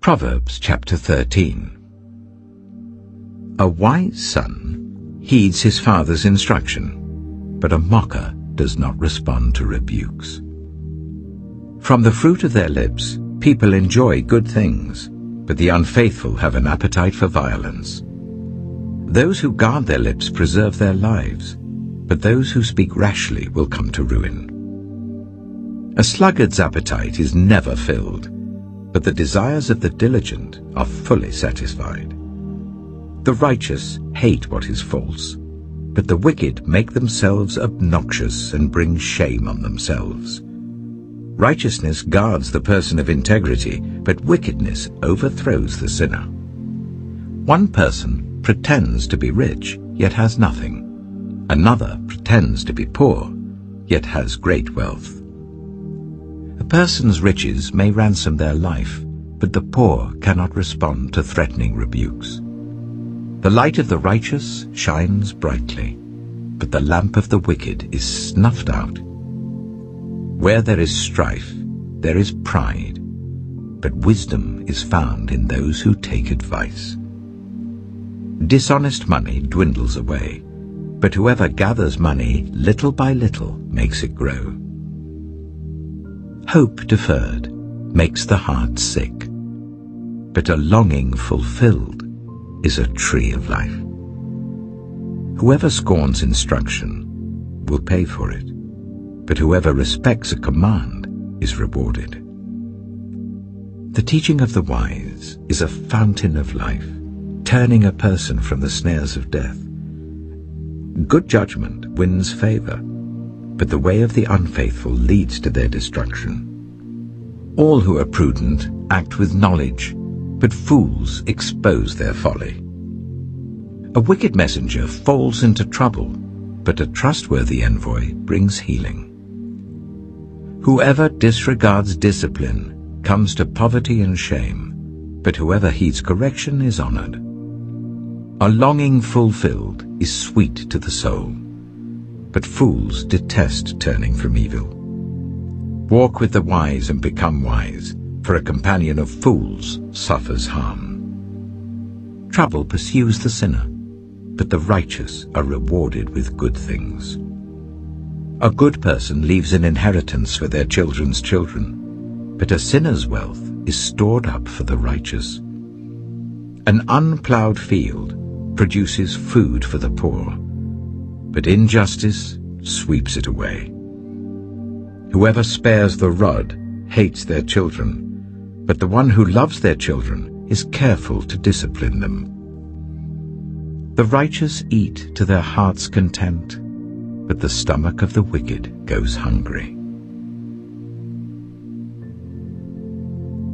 Proverbs chapter 13. A wise son heeds his father's instruction, but a mocker does not respond to rebukes. From the fruit of their lips people enjoy good things, but the unfaithful have an appetite for violence. Those who guard their lips preserve their lives, but those who speak rashly will come to ruin. A sluggard's appetite is never filled, but the desires of the diligent are fully satisfied. The righteous hate what is false, but the wicked make themselves obnoxious and bring shame on themselves. Righteousness guards the person of integrity, but wickedness overthrows the sinner. One person pretends to be rich, yet has nothing. Another pretends to be poor, yet has great wealth. A person's riches may ransom their life, but the poor cannot respond to threatening rebukes. The light of the righteous shines brightly, but the lamp of the wicked is snuffed out. Where there is strife, there is pride, but wisdom is found in those who take advice. Dishonest money dwindles away, but whoever gathers money little by little makes it grow. Hope deferred makes the heart sick, but a longing fulfilled is a tree of life. Whoever scorns instruction will pay for it, but whoever respects a command is rewarded. The teaching of the wise is a fountain of life, turning a person from the snares of death. Good judgment wins favor, but the way of the unfaithful leads to their destruction. All who are prudent act with knowledge, but fools expose their folly. A wicked messenger falls into trouble, but a trustworthy envoy brings healing. Whoever disregards discipline comes to poverty and shame, but whoever heeds correction is honored. A longing fulfilled is sweet to the soul, but fools detest turning from evil. Walk with the wise and become wise, for a companion of fools suffers harm. Trouble pursues the sinner, but the righteous are rewarded with good things. A good person leaves an inheritance for their children's children, but a sinner's wealth is stored up for the righteous. An unplowed field produces food for the poor, but injustice sweeps it away. Whoever spares the rod hates their children, but the one who loves their children is careful to discipline them. The righteous eat to their heart's content, but the stomach of the wicked goes hungry.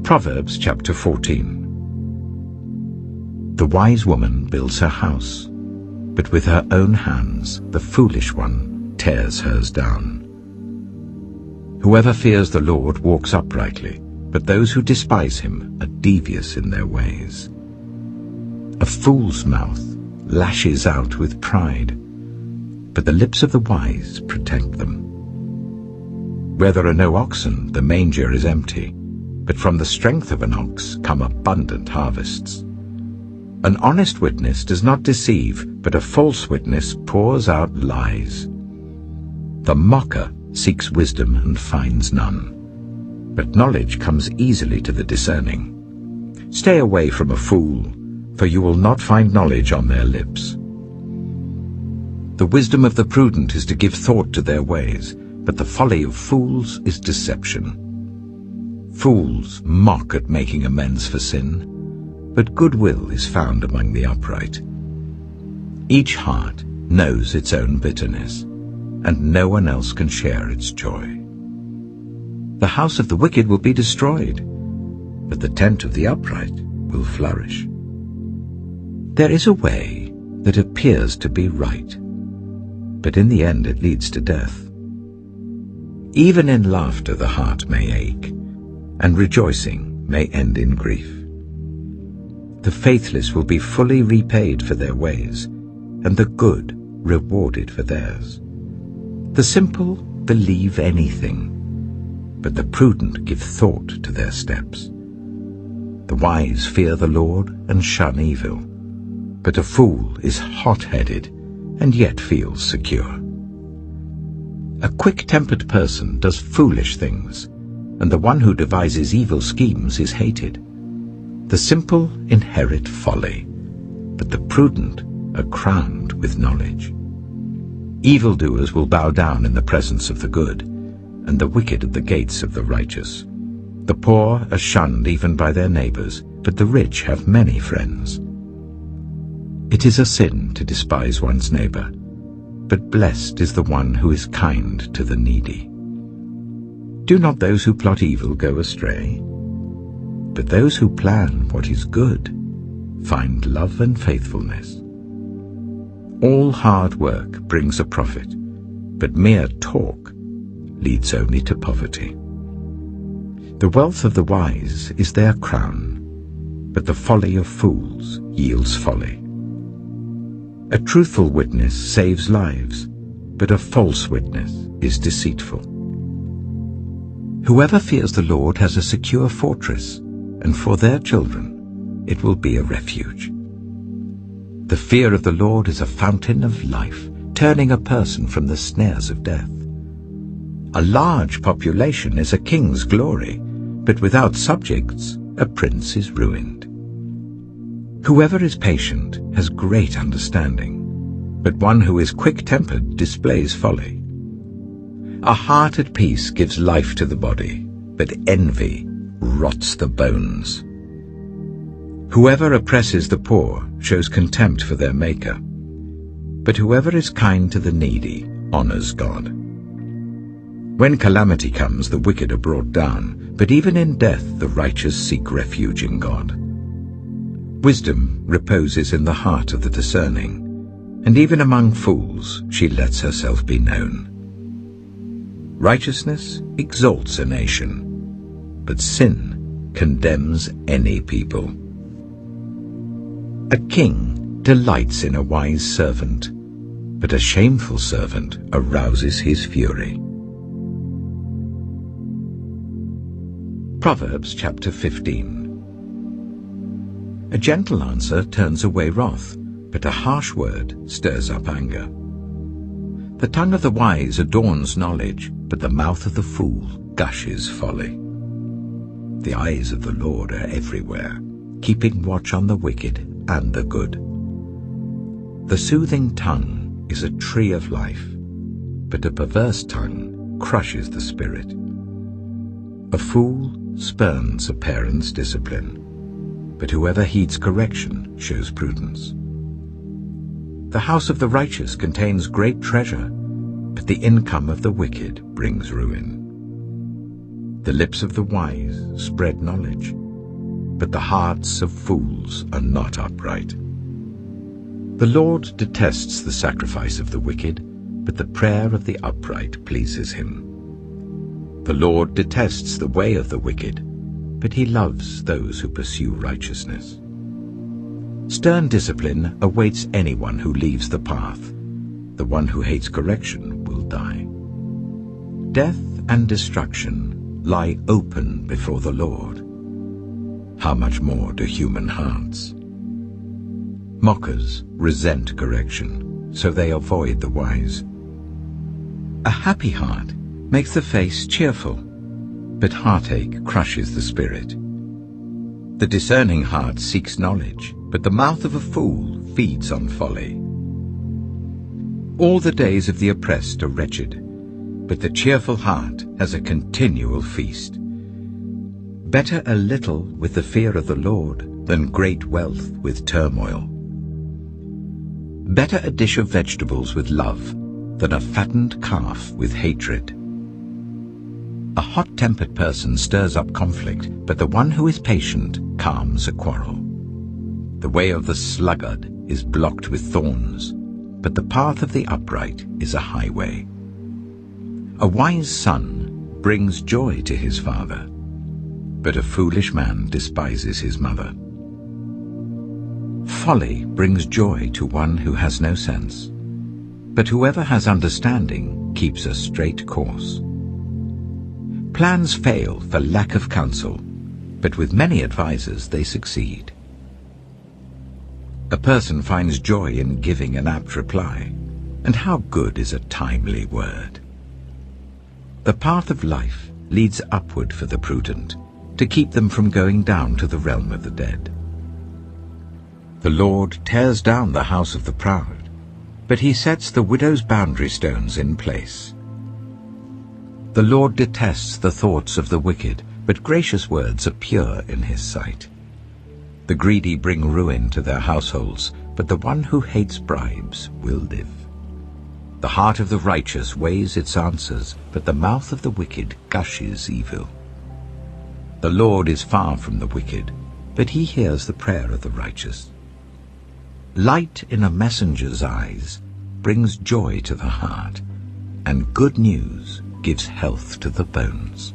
Proverbs chapter 14. The wise woman builds her house, but with her own hands the foolish one tears hers down. Whoever fears the Lord walks uprightly, but those who despise him are devious in their ways. A fool's mouth lashes out with pride, but the lips of the wise protect them. Where there are no oxen, the manger is empty, but from the strength of an ox come abundant harvests. An honest witness does not deceive, but a false witness pours out lies. The mocker seeks wisdom and finds none, but knowledge comes easily to the discerning. Stay away from a fool, for you will not find knowledge on their lips. The wisdom of the prudent is to give thought to their ways, but the folly of fools is deception. Fools mock at making amends for sin, but goodwill is found among the upright. Each heart knows its own bitterness, and no one else can share its joy. The house of the wicked will be destroyed, but the tent of the upright will flourish. There is a way that appears to be right, but in the end it leads to death. Even in laughter the heart may ache, and rejoicing may end in grief. The faithless will be fully repaid for their ways, and the good rewarded for theirs. The simple believe anything, but the prudent give thought to their steps. The wise fear the Lord and shun evil, but a fool is hot-headed and yet feels secure. A quick-tempered person does foolish things, and the one who devises evil schemes is hated. The simple inherit folly, but the prudent are crowned with knowledge. Evildoers will bow down in the presence of the good, and the wicked at the gates of the righteous. The poor are shunned even by their neighbors, but the rich have many friends. It is a sin to despise one's neighbor, but blessed is the one who is kind to the needy. Do not those who plot evil go astray? But those who plan what is good find love and faithfulness. All hard work brings a profit, but mere talk leads only to poverty. The wealth of the wise is their crown, but the folly of fools yields folly. A truthful witness saves lives, but a false witness is deceitful. Whoever fears the Lord has a secure fortress, and for their children it will be a refuge. The fear of the Lord is a fountain of life, turning a person from the snares of death. A large population is a king's glory, but without subjects a prince is ruined. Whoever is patient has great understanding, but one who is quick-tempered displays folly. A heart at peace gives life to the body, but envy rots the bones. Whoever oppresses the poor shows contempt for their Maker, but whoever is kind to the needy honors God. When calamity comes, the wicked are brought down, but even in death the righteous seek refuge in God. Wisdom reposes in the heart of the discerning, and even among fools she lets herself be known. Righteousness exalts a nation, but sin condemns any people. A king delights in a wise servant, but a shameful servant arouses his fury. Proverbs chapter 15. A gentle answer turns away wrath, but a harsh word stirs up anger. The tongue of the wise adorns knowledge, but the mouth of the fool gushes folly. The eyes of the Lord are everywhere, keeping watch on the wicked and the good. The soothing tongue is a tree of life, but a perverse tongue crushes the spirit. A fool spurns a parent's discipline, but whoever heeds correction shows prudence. The house of the righteous contains great treasure, but the income of the wicked brings ruin. The lips of the wise spread knowledge, but the hearts of fools are not upright. The Lord detests the sacrifice of the wicked, but the prayer of the upright pleases him. The Lord detests the way of the wicked, but he loves those who pursue righteousness. Stern discipline awaits anyone who leaves the path. The one who hates correction will die. Death and destruction lie open before the Lord. How much more do human hearts? Mockers resent correction, so they avoid the wise. A happy heart makes the face cheerful, but heartache crushes the spirit. The discerning heart seeks knowledge, but the mouth of a fool feeds on folly. All the days of the oppressed are wretched, but the cheerful heart has a continual feast. Better a little with the fear of the Lord than great wealth with turmoil. Better a dish of vegetables with love than a fattened calf with hatred. A hot-tempered person stirs up conflict, but the one who is patient calms a quarrel. The way of the sluggard is blocked with thorns, but the path of the upright is a highway. A wise son brings joy to his father, but a foolish man despises his mother. Folly brings joy to one who has no sense, but whoever has understanding keeps a straight course. Plans fail for lack of counsel, but with many advisers they succeed. A person finds joy in giving an apt reply, and how good is a timely word. The path of life leads upward for the prudent, to keep them from going down to the realm of the dead. The Lord tears down the house of the proud, but he sets the widow's boundary stones in place. The Lord detests the thoughts of the wicked, but gracious words are pure in his sight. The greedy bring ruin to their households, but the one who hates bribes will live. The heart of the righteous weighs its answers, but the mouth of the wicked gushes evil. The Lord is far from the wicked, but he hears the prayer of the righteous. Light in a messenger's eyes brings joy to the heart, and good news gives health to the bones.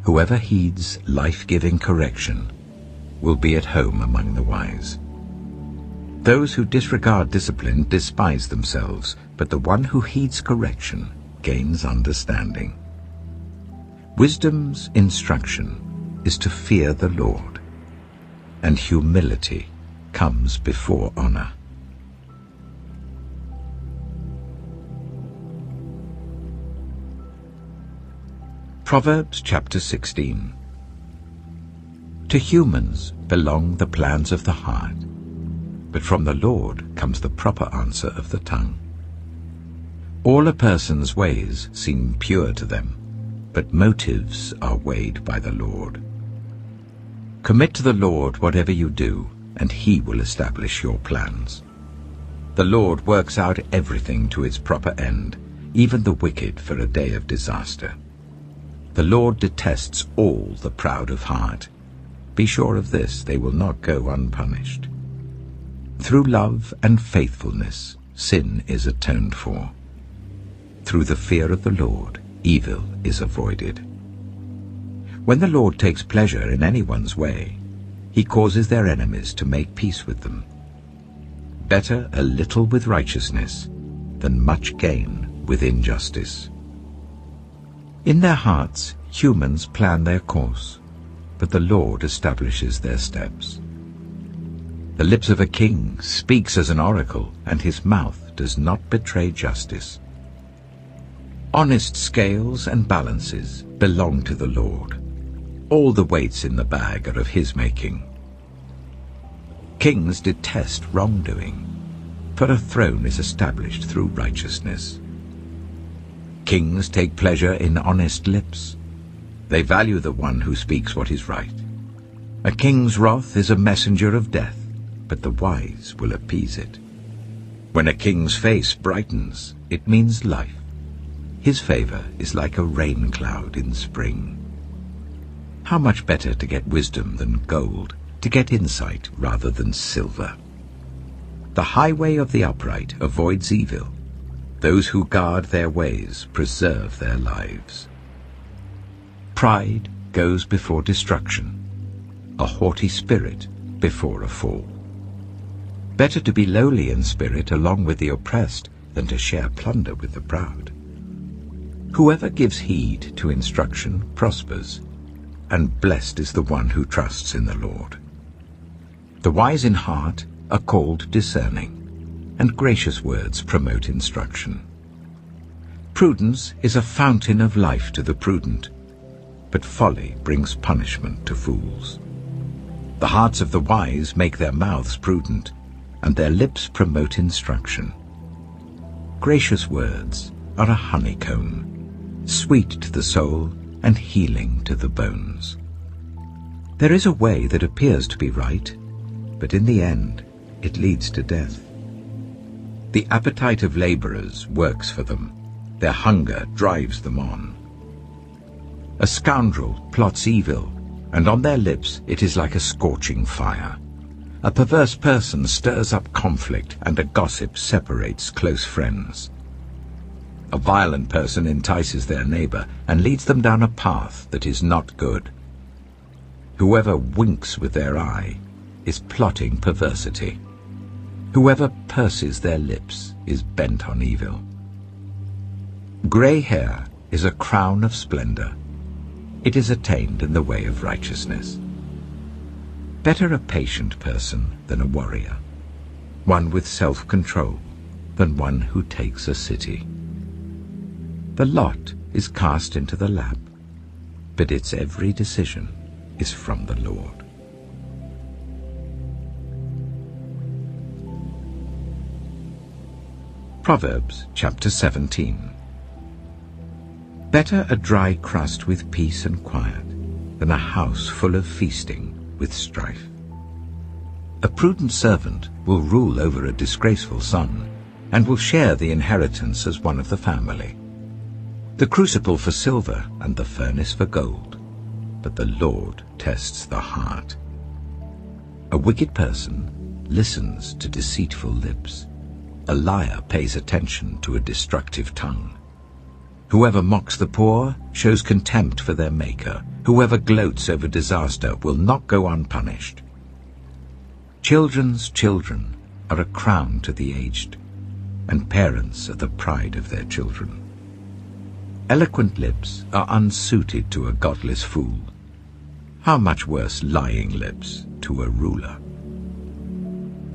Whoever heeds life-giving correction will be at home among the wise. Those who disregard discipline despise themselves, but the one who heeds correction gains understanding. Wisdom's instruction is to fear the Lord, and humility comes before honor. Proverbs chapter 16. To humans belong the plans of the heart, but from the Lord comes the proper answer of the tongue. All a person's ways seem pure to them, but motives are weighed by the Lord. Commit to the Lord whatever you do, and he will establish your plans. The Lord works out everything to its proper end, even the wicked for a day of disaster. The Lord detests all the proud of heart. Be sure of this, they will not go unpunished. Through love and faithfulness, sin is atoned for. Through the fear of the Lord, evil is avoided. When the Lord takes pleasure in anyone's way, he causes their enemies to make peace with them. Better a little with righteousness than much gain with injustice. In their hearts, humans plan their course, but the Lord establishes their steps. The lips of a king speaks as an oracle, and his mouth does not betray justice. Honest scales and balances belong to the Lord. All the weights in the bag are of his making. Kings detest wrongdoing, for a throne is established through righteousness. Kings take pleasure in honest lips. They value the one who speaks what is right. A king's wrath is a messenger of death, but the wise will appease it. When a king's face brightens, it means life. His favor is like a rain cloud in spring. How much better to get wisdom than gold, to get insight rather than silver. The highway of the upright avoids evil. Those who guard their ways preserve their lives. Pride goes before destruction, a haughty spirit before a fall. Better to be lowly in spirit along with the oppressed than to share plunder with the proud. Whoever gives heed to instruction prospers, and blessed is the one who trusts in the Lord. The wise in heart are called discerning, and gracious words promote instruction. Prudence is a fountain of life to the prudent, but folly brings punishment to fools. The hearts of the wise make their mouths prudent, and their lips promote instruction. Gracious words are a honeycomb, sweet to the soul and healing to the bones. There is a way that appears to be right, but in the end it leads to death. The appetite of laborers works for them. Their hunger drives them on. A scoundrel plots evil, and on their lips it is like a scorching fire. A perverse person stirs up conflict, and a gossip separates close friends. A violent person entices their neighbor and leads them down a path that is not good. Whoever winks with their eye is plotting perversity. Whoever purses their lips is bent on evil. Gray hair is a crown of splendor. it is attained in the way of righteousness. Better a patient person than a warrior, one with self-control than one who takes a city. The lot is cast into the lap, but its every decision is from the Lord. Proverbs chapter 17. Better a dry crust with peace and quiet than a house full of feasting with strife. A prudent servant will rule over a disgraceful son, and will share the inheritance as one of the family. The crucible for silver and the furnace for gold, but the Lord tests the heart. A wicked person listens to deceitful lips. A liar pays attention to a destructive tongue. Whoever mocks the poor shows contempt for their Maker. Whoever gloats over disaster will not go unpunished. Children's children are a crown to the aged, and parents are the pride of their children. Eloquent lips are unsuited to a godless fool. How much worse lying lips to a ruler.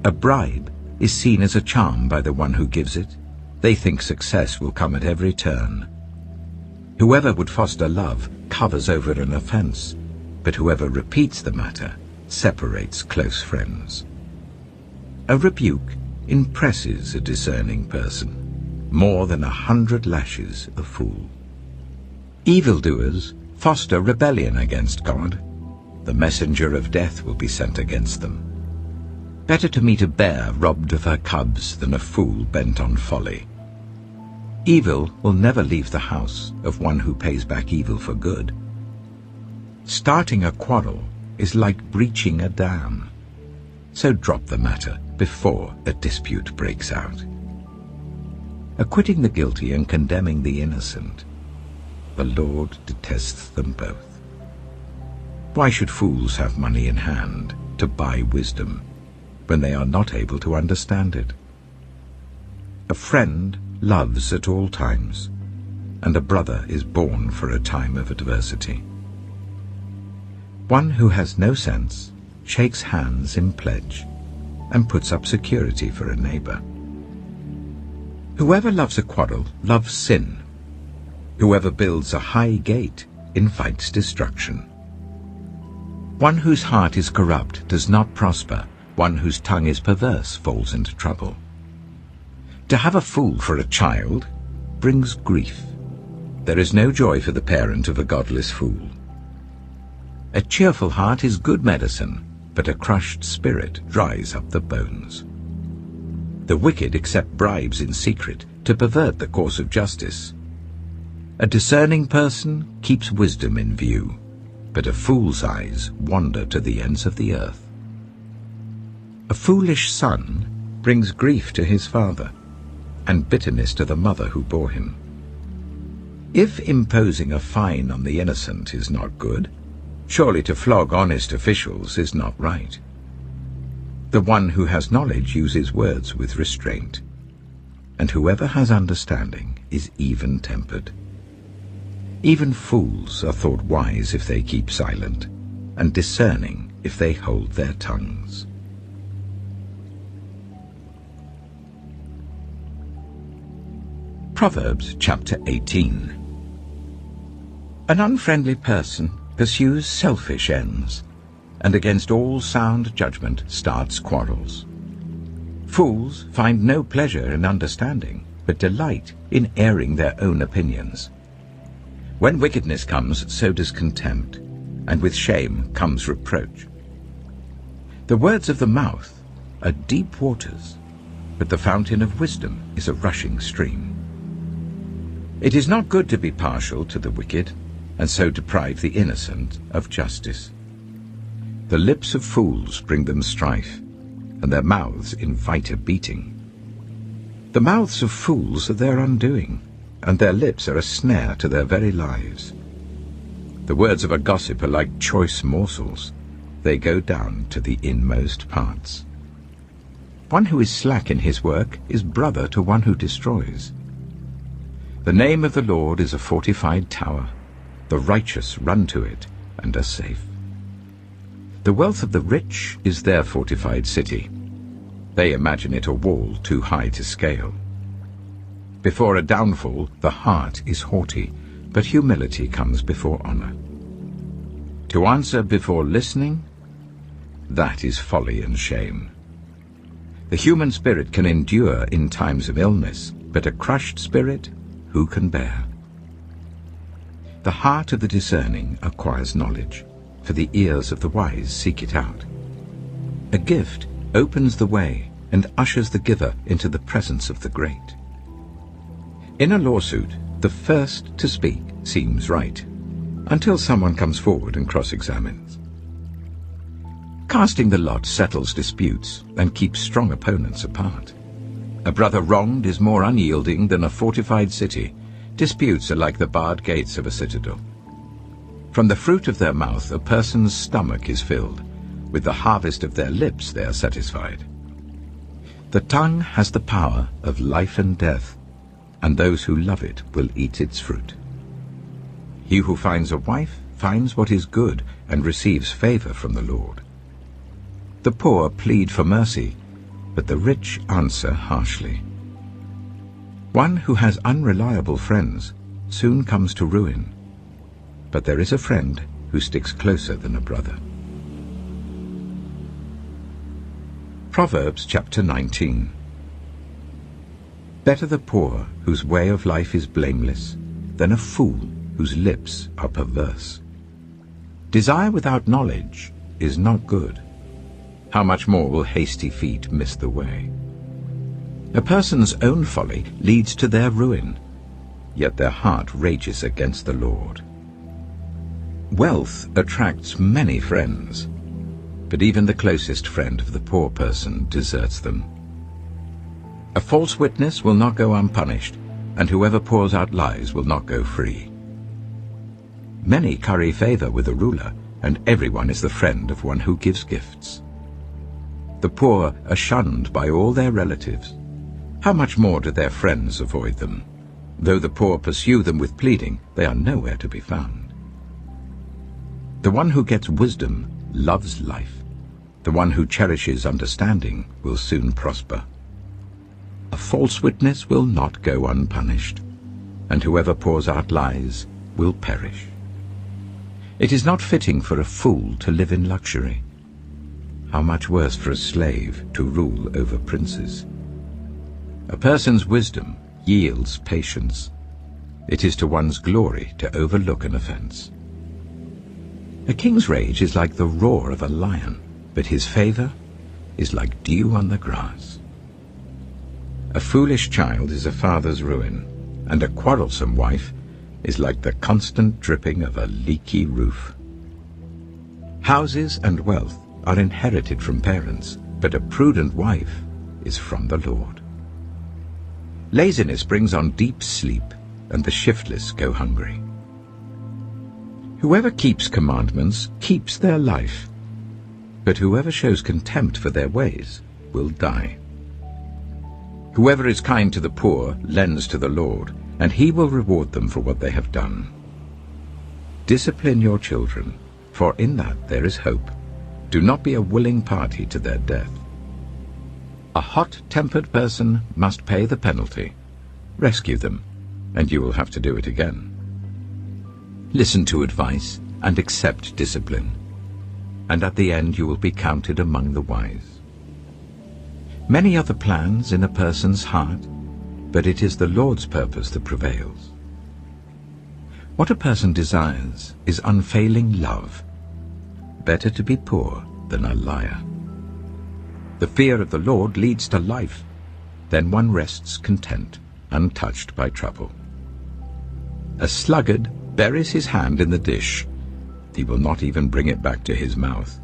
A bribe is seen as a charm by the one who gives it. They think success will come at every turn. Whoever would foster love covers over an offense, but whoever repeats the matter separates close friends. A rebuke impresses a discerning person, more than 100 lashes a fool. Evildoers foster rebellion against God. The messenger of death will be sent against them. Better to meet a bear robbed of her cubs than a fool bent on folly. Evil will never leave the house of one who pays back evil for good. Starting a quarrel is like breaching a dam, so drop the matter before a dispute breaks out. Acquitting the guilty and condemning the innocent, the Lord detests them both. Why should fools have money in hand to buy wisdom when they are not able to understand it? A friend loves at all times, and a brother is born for a time of adversity. One who has no sense shakes hands in pledge and puts up security for a neighbor. Whoever loves a quarrel loves sin. Whoever builds a high gate invites destruction. One whose heart is corrupt does not prosper. One whose tongue is perverse falls into trouble. To have a fool for a child brings grief. There is no joy for the parent of a godless fool. A cheerful heart is good medicine, but a crushed spirit dries up the bones. The wicked accept bribes in secret to pervert the course of justice. A discerning person keeps wisdom in view, but a fool's eyes wander to the ends of the earth. A foolish son brings grief to his father, and bitterness to the mother who bore him. If imposing a fine on the innocent is not good, surely to flog honest officials is not right. The one who has knowledge uses words with restraint, and whoever has understanding is even-tempered. Even fools are thought wise if they keep silent, and discerning if they hold their tongues. Proverbs chapter 18. An unfriendly person pursues selfish ends, and against all sound judgment starts quarrels. Fools find no pleasure in understanding, but delight in airing their own opinions. When wickedness comes, so does contempt, and with shame comes reproach. The words of the mouth are deep waters, but the fountain of wisdom is a rushing stream. It is not good to be partial to the wicked, and so deprive the innocent of justice. The lips of fools bring them strife, and their mouths invite a beating. The mouths of fools are their undoing, and their lips are a snare to their very lives. The words of a gossip are like choice morsels. They go down to the inmost parts. One who is slack in his work is brother to one who destroys. The name of the Lord is a fortified tower. The righteous run to it and are safe. The wealth of the rich is their fortified city. They imagine it a wall too high to scale. Before a downfall, the heart is haughty, but humility comes before honor. To answer before listening, that is folly and shame. The human spirit can endure in times of illness, but a crushed spirit, who can bear? The heart of the discerning acquires knowledge, for the ears of the wise seek it out. A gift opens the way and ushers the giver into the presence of the great. In a lawsuit, the first to speak seems right, until someone comes forward and cross-examines. Casting the lot settles disputes and keeps strong opponents apart. A brother wronged is more unyielding than a fortified city. Disputes are like the barred gates of a citadel. From the fruit of their mouth a person's stomach is filled. With the harvest of their lips they are satisfied. The tongue has the power of life and death, and those who love it will eat its fruit. He who finds a wife finds what is good and receives favor from the Lord. The poor plead for mercy, but the rich answer harshly. One who has unreliable friends soon comes to ruin, but there is a friend who sticks closer than a brother. Proverbs chapter 19. Better the poor whose way of life is blameless than a fool whose lips are perverse. Desire without knowledge is not good. How much more will hasty feet miss the way? A person's own folly leads to their ruin, yet their heart rages against the Lord. Wealth attracts many friends, but even the closest friend of the poor person deserts them. A false witness will not go unpunished, and whoever pours out lies will not go free. Many curry favor with a ruler, and everyone is the friend of one who gives gifts. The poor are shunned by all their relatives. How much more do their friends avoid them? Though the poor pursue them with pleading, they are nowhere to be found. The one who gets wisdom loves life. The one who cherishes understanding will soon prosper. A false witness will not go unpunished, and whoever pours out lies will perish. It is not fitting for a fool to live in luxury. How much worse for a slave to rule over princes. A person's wisdom yields patience. It is to one's glory to overlook an offense. A king's rage is like the roar of a lion, but his favor is like dew on the grass. A foolish child is a father's ruin, and a quarrelsome wife is like the constant dripping of a leaky roof. Houses and wealth are inherited from parents, but a prudent wife is from the Lord. Laziness brings on deep sleep, and the shiftless go hungry. Whoever keeps commandments keeps their life, but whoever shows contempt for their ways will die. Whoever is kind to the poor lends to the Lord, and he will reward them for what they have done. Discipline your children, for in that there is hope. Do not be a willing party to their death. A hot-tempered person must pay the penalty. Rescue them, and you will have to do it again. Listen to advice and accept discipline, and at the end you will be counted among the wise. Many are the plans in a person's heart, but it is the Lord's purpose that prevails. What a person desires is unfailing love. Better to be poor than a liar. The fear of the Lord leads to life. Then one rests content, untouched by trouble. A sluggard buries his hand in the dish. He will not even bring it back to his mouth.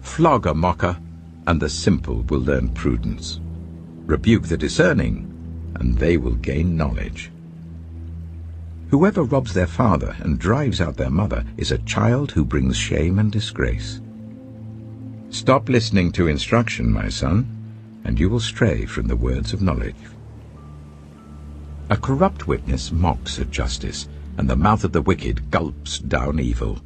Flog a mocker, and the simple will learn prudence. Rebuke the discerning, and they will gain knowledge. Whoever robs their father and drives out their mother is a child who brings shame and disgrace. Stop listening to instruction, my son, and you will stray from the words of knowledge. A corrupt witness mocks at justice, and the mouth of the wicked gulps down evil.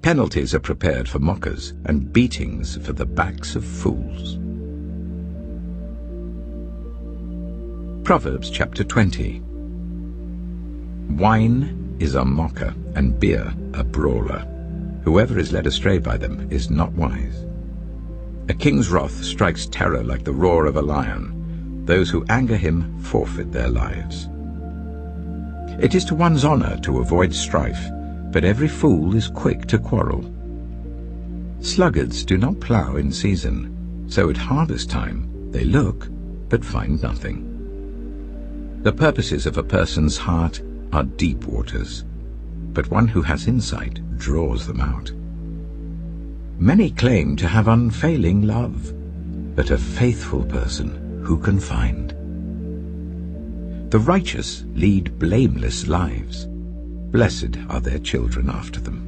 Penalties are prepared for mockers, and beatings for the backs of fools. Proverbs chapter 20. Wine is a mocker, and beer a brawler. Whoever is led astray by them is not wise. A king's wrath strikes terror like the roar of a lion. Those who anger him forfeit their lives. It is to one's honor to avoid strife, but every fool is quick to quarrel. Sluggards do not plough in season, so at harvest time they look but find nothing. The purposes of a person's heart are deep waters, but one who has insight draws them out. Many claim to have unfailing love, but a faithful person who can find? The righteous lead blameless lives. Blessed are their children after them.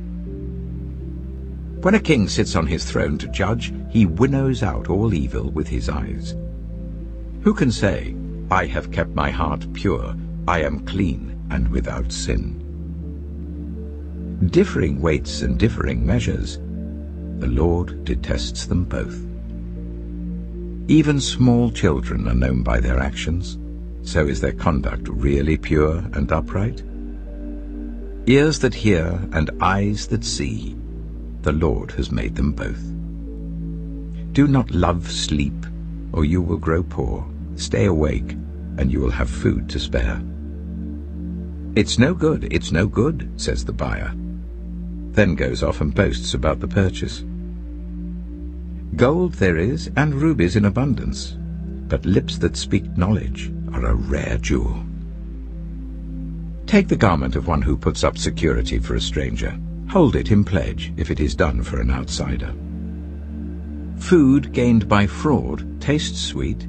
When a king sits on his throne to judge, he winnows out all evil with his eyes. Who can say, "I have kept my heart pure, I am clean and without sin"? Differing weights and differing measures, the Lord detests them both. Even small children are known by their actions, so is their conduct really pure and upright? Ears that hear and eyes that see, the Lord has made them both. Do not love sleep, or you will grow poor. Stay awake, and you will have food to spare. It's no good, says the buyer. Then goes off and boasts about the purchase. Gold there is, and rubies in abundance, but lips that speak knowledge are a rare jewel. Take the garment of one who puts up security for a stranger. Hold it in pledge if it is done for an outsider. Food gained by fraud tastes sweet,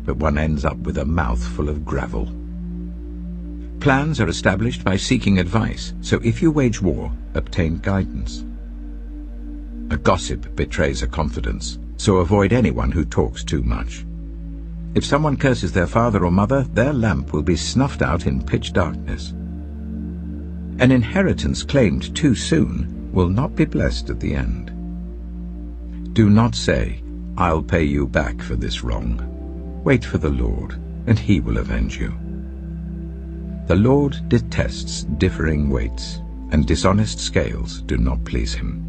but one ends up with a mouth full of gravel. Plans are established by seeking advice, so if you wage war, obtain guidance. A gossip betrays a confidence, so avoid anyone who talks too much. If someone curses their father or mother, their lamp will be snuffed out in pitch darkness. An inheritance claimed too soon will not be blessed at the end. Do not say, "I'll pay you back for this wrong." Wait for the Lord, and he will avenge you. The Lord detests differing weights, and dishonest scales do not please him.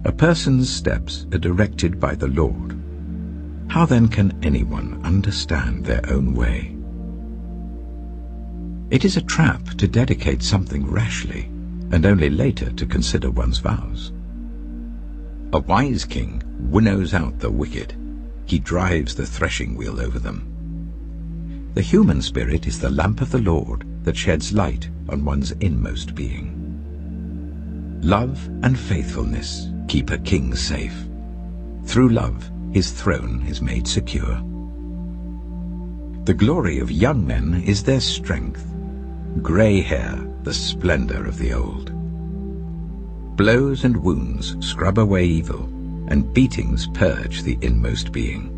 A person's steps are directed by the Lord. How then can anyone understand their own way? It is a trap to dedicate something rashly, and only later to consider one's vows. A wise king winnows out the wicked. He drives the threshing wheel over them. The human spirit is the lamp of the Lord that sheds light on one's inmost being. Love and faithfulness keep a king safe. Through love, his throne is made secure. The glory of young men is their strength, grey hair the splendor of the old. Blows and wounds scrub away evil, and beatings purge the inmost being.